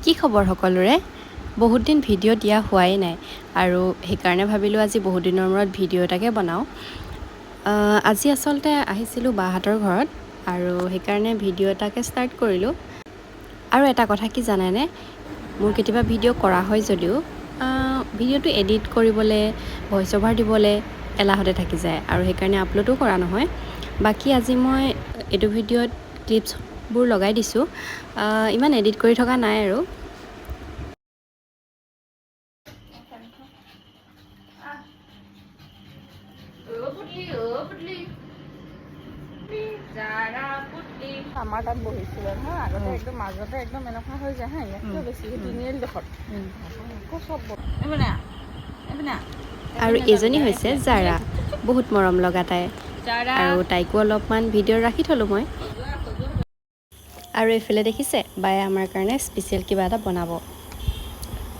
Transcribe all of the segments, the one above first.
কি খবৰ সকলোৰে? বহুত দিন ভিডিঅ' দিয়া হোৱাই নাই আৰু সেইকাৰণে ভাবিলোঁ আজি বহুত দিনৰ মূৰত ভিডিঅ' এটাকে বনাওঁ। আজি আচলতে আহিছিলোঁ বাহঁতৰ ঘৰত আৰু সেইকাৰণে ভিডিঅ' এটাকে ষ্টাৰ্ট কৰিলোঁ। আৰু এটা কথা কি জানেনে, মোৰ কেতিয়াবা ভিডিঅ' কৰা হয় যদিও ভিডিঅ'টো এডিট কৰিবলৈ, ভইচ অভাৰ দিবলৈ এলাহতে থাকি যায় আৰু সেইকাৰণে আপলোডো কৰা নহয়। বাকী আজি মই এইটো ভিডিঅ'ত ক্লিপছবোৰ লগাই দিছোঁ, ইমান এডিট কৰি থকা নাই আৰু। আমাৰ তাত বহিছিলে নহয় আগতে, একদম মাজতে একদম এনেকুৱা হৈ যায় হা, ইয়াতকৈ বেছি তিনিআলি ডোখৰত চব আৰু এজনী হৈছে জাৰা, বহুত মৰম লগা তাই, আৰু তাইকো অলপমান ভিডিঅ' ৰাখি থ'লোঁ মই। আৰু এইফালে দেখিছে, বায়ে আমাৰ কাৰণে স্পেচিয়েল কিবা এটা বনাব।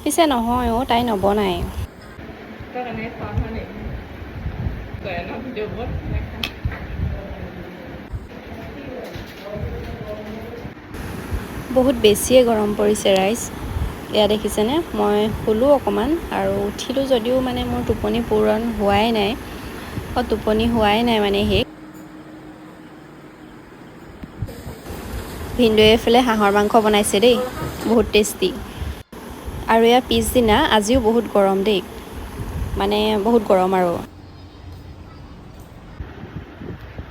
পিছে নহয় অ', তাই নবনায়। বহুত বেছিয়ে গৰম পৰিছে ৰাইজ। এয়া দেখিছেনে, মই শুলোঁ অকণমান আৰু উঠিলোঁ যদিও মানে মোৰ টোপনি পূৰণ হোৱাই নাই। টোপনি হোৱাই নাই মানে ভিনদেউৱে এইফালে হাঁহৰ মাংস বনাইছে দেই, বহুত টেষ্টি। আৰু এয়া পিছদিনা, আজিও বহুত গৰম দেই, মানে বহুত গৰম আৰু।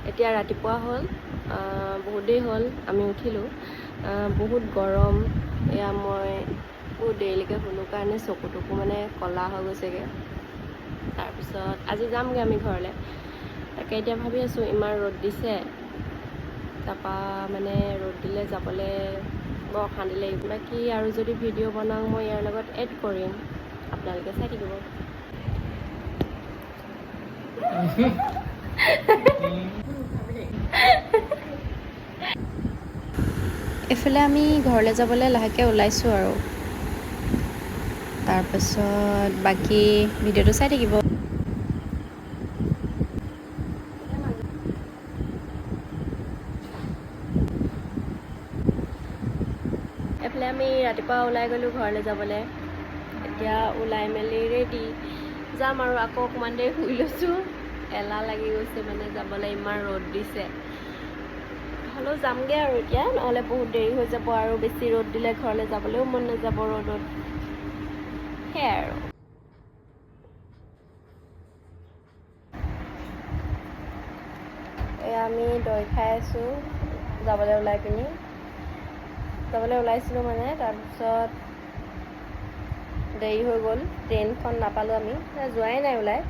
এতিয়া ৰাতিপুৱা হ'ল, বহুত দেৰি হ'ল আমি উঠিলোঁ, বহুত গৰম। এয়া মই বহুত দেৰিলৈকে শুলোঁ কাৰণে চকু মানে ক'লা হৈ গৈছেগৈ। তাৰপিছত আজি যামগৈ আমি ঘৰলৈ। তাকে এতিয়া ভাবি আছোঁ, ইমান ৰ'দ দিছে, তাৰপৰা মানে ৰ'দ দিলে যাবলৈ বৰ অশান্তি লাগিব। বাকী আৰু যদি ভিডিঅ' বনাওঁ মই ইয়াৰ লগত এড কৰিম, আপোনালোকে চাই থাকিব। এইফালে আমি ঘৰলৈ যাবলৈ লাহেকৈ ওলাইছোঁ আৰু। তাৰপাছত বাকী ভিডিঅ'টো চাই থাকিব। এইফালে আমি ৰাতিপুৱা ওলাই গ'লোঁ ঘৰলৈ যাবলৈ। এতিয়া ওলাই মেলি ৰেডি যাম আৰু আকৌ অকণমান দেৰি শুই লৈছোঁ। এলাহ লাগি গৈছে মানে যাবলৈ, ইমান ৰ'দ দিছে। হ'লেও যামগৈ আৰু এতিয়া, নহ'লে বহুত দেৰি হৈ যাব আৰু বেছি ৰ'দ দিলে ঘৰলৈ যাবলৈও মন নাযাব ৰ'দত। সেয়াই আৰু। এয়া আমি দৈ খাই আছোঁ যাবলৈ ওলাইছিলোঁ মানে, তাৰপিছত দেৰি হৈ গ'ল, ট্ৰেইনখন নাপালোঁ আমি, যোৱাই নাই ওলাই।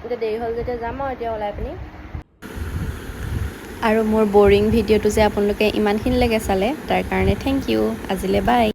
এতিয়া দেৰি হ'ল যেতিয়া যাম আৰু এতিয়া ওলাই পিনি। আৰু মোৰ বৰিং ভিডিঅ'টো যে আপোনালোকে ইমানখিনিলৈকে চালে, তাৰ কাৰণে থেংক ইউ। আজিলৈ বাই।